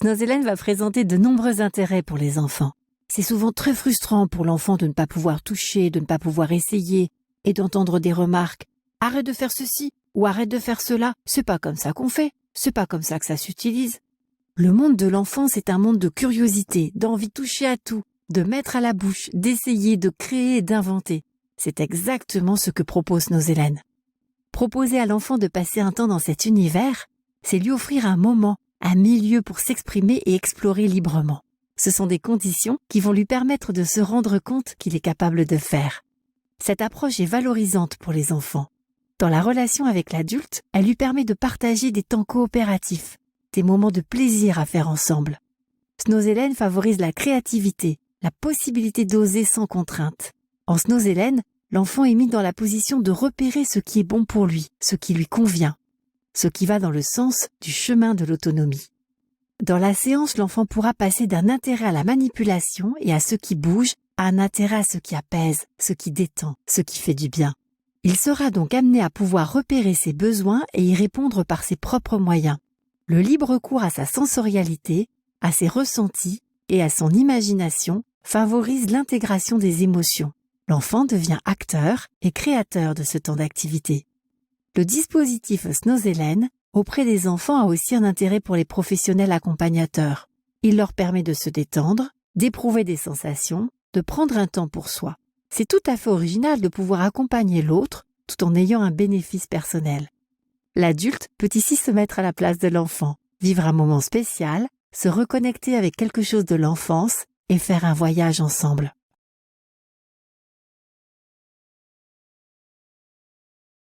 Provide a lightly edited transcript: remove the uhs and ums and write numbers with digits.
Snozelen va présenter de nombreux intérêts pour les enfants. C'est souvent très frustrant pour l'enfant de ne pas pouvoir toucher, de ne pas pouvoir essayer et d'entendre des remarques. « Arrête de faire ceci » ou « Arrête de faire cela », c'est pas comme ça qu'on fait, c'est pas comme ça que ça s'utilise. Le monde de l'enfance est un monde de curiosité, d'envie de toucher à tout, de mettre à la bouche, d'essayer, de créer et d'inventer. C'est exactement ce que propose Snozelen. Proposer à l'enfant de passer un temps dans cet univers, c'est lui offrir un moment, un milieu pour s'exprimer et explorer librement. Ce sont des conditions qui vont lui permettre de se rendre compte qu'il est capable de faire. Cette approche est valorisante pour les enfants. Dans la relation avec l'adulte, elle lui permet de partager des temps coopératifs, des moments de plaisir à faire ensemble. Snozelen favorise la créativité, la possibilité d'oser sans contrainte. En Snozelen, l'enfant est mis dans la position de repérer ce qui est bon pour lui, ce qui lui convient, ce qui va dans le sens du chemin de l'autonomie. Dans la séance, l'enfant pourra passer d'un intérêt à la manipulation et à ce qui bouge à un intérêt à ce qui apaise, ce qui détend, ce qui fait du bien. Il sera donc amené à pouvoir repérer ses besoins et y répondre par ses propres moyens. Le libre cours à sa sensorialité, à ses ressentis et à son imagination favorise l'intégration des émotions. L'enfant devient acteur et créateur de ce temps d'activité. Le dispositif Snozelen auprès des enfants a aussi un intérêt pour les professionnels accompagnateurs. Il leur permet de se détendre, d'éprouver des sensations, de prendre un temps pour soi. C'est tout à fait original de pouvoir accompagner l'autre tout en ayant un bénéfice personnel. L'adulte peut ici se mettre à la place de l'enfant, vivre un moment spécial, se reconnecter avec quelque chose de l'enfance et faire un voyage ensemble.